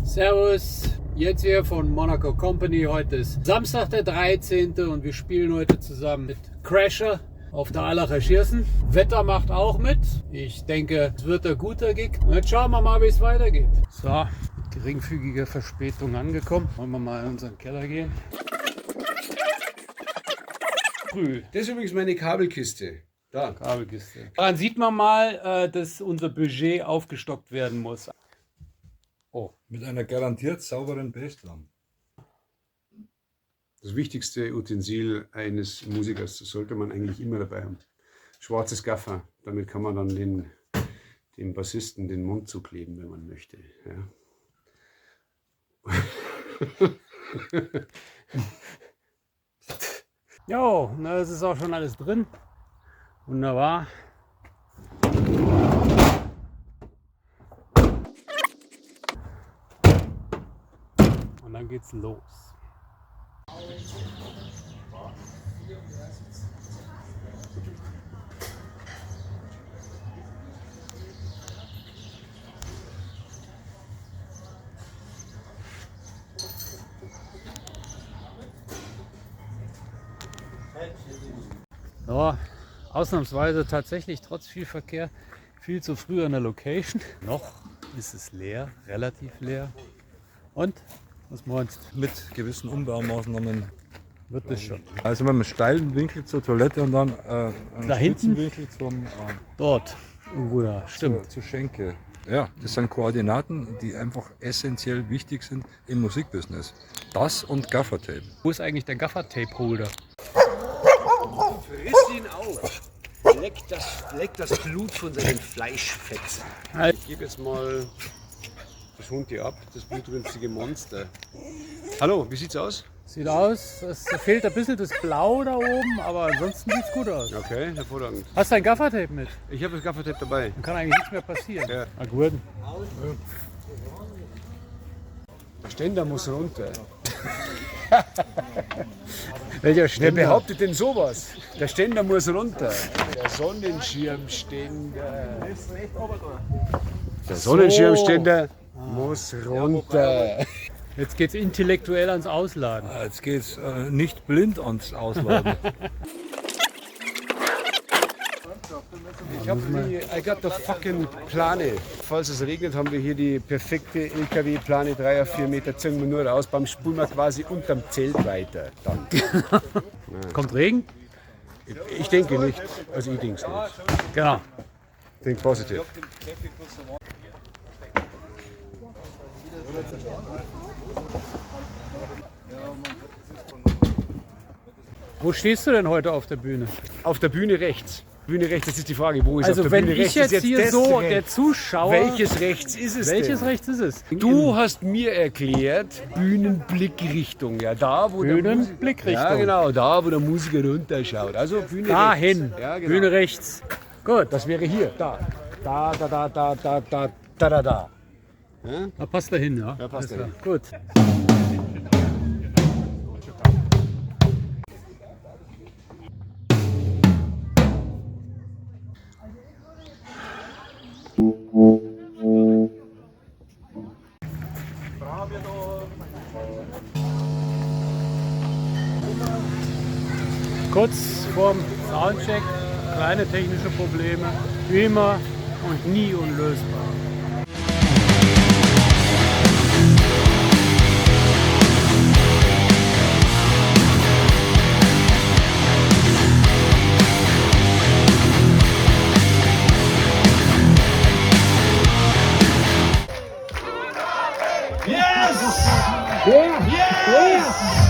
Servus, jetzt hier von Monaco Company. Heute ist Samstag der 13. und wir spielen heute zusammen mit Crasher auf der Allacher Schirsen. Wetter macht auch mit. Ich denke, es wird ein guter Gig. Und jetzt schauen wir mal, wie es weitergeht. So, mit geringfügiger Verspätung angekommen. Wollen wir mal in unseren Keller gehen. Früh. Das ist übrigens meine Kabelkiste. Da. Kabelkiste. Daran sieht man mal, dass unser Budget aufgestockt werden muss. Oh. Mit einer garantiert sauberen Bassdrum. Das wichtigste Utensil eines Musikers sollte man eigentlich immer dabei haben. Schwarzes Gaffer. Damit kann man dann dem Bassisten den Mund zukleben, wenn man möchte. Ja. Jo, na, das ist auch schon alles drin. Wunderbar. Und dann geht's los. So, ausnahmsweise tatsächlich trotz viel Verkehr viel zu früh an der Location. Noch ist es leer, relativ leer. Und? Was meinst du? Mit gewissen Umbaumaßnahmen. Wird das schon? Also mit einem steilen Winkel zur Toilette und dann einen Da hinten? Winkel Dort. Irgendwo da. Stimmt. zur Schenke. Ja, das sind Koordinaten, die einfach essentiell wichtig sind im Musikbusiness. Das und Gaffertape. Wo ist eigentlich der Gaffer-Tape-Holder? Friss ihn auf. Leck das Blut von seinem Fleischfett. Ich gebe jetzt mal das Hund hier ab, das blutrünstige Monster. Hallo, wie sieht's aus? Sieht aus, es fehlt ein bisschen das Blau da oben, aber ansonsten sieht's gut aus. Okay, hervorragend. Hast du ein Gaffertape mit? Ich habe das Gaffertape dabei. Dann kann eigentlich nichts mehr passieren. Ja. Na gut. Der Ständer muss runter. Welcher Wer Ständer? behauptet denn sowas? Der Ständer muss runter. Der Sonnenschirmständer. Der Sonnenschirmständer muss runter. Jetzt geht's intellektuell ans Ausladen. Jetzt geht's nicht blind ans Ausladen. Ich habe I got the fucking Plane. Falls es regnet, haben wir hier die perfekte LKW-Plane, 3 auf 4 Meter, ziehen wir nur raus, beim spulen wir quasi unterm Zelt weiter. Dann. Kommt Regen? Ich denke nicht, also ich denke es nicht. Genau. Think positive. Wo stehst du denn heute auf der Bühne? Auf der Bühne rechts. Bühne rechts, das ist die Frage, wo ist Also auf der wenn Bühne ich rechts? jetzt hier das so, rechts. der Zuschauer... Welches rechts ist es Welches denn? rechts ist es? Du hast mir erklärt, Bühnenblickrichtung. Ja, da wo Bühnenblickrichtung. Ja, genau, da wo der Musiker runterschaut. Also Bühne Dahin. rechts. Ja, genau. Bühne rechts. Gut. Das wäre hier, da. Da, da, da, da, da, da, da, da, da. Da passt er hin, ja? Ja, passt Alles er klar. Gut. Kurz vorm Soundcheck, kleine technische Probleme, wie immer und nie unlösbar. Yes! Yeah! Yes!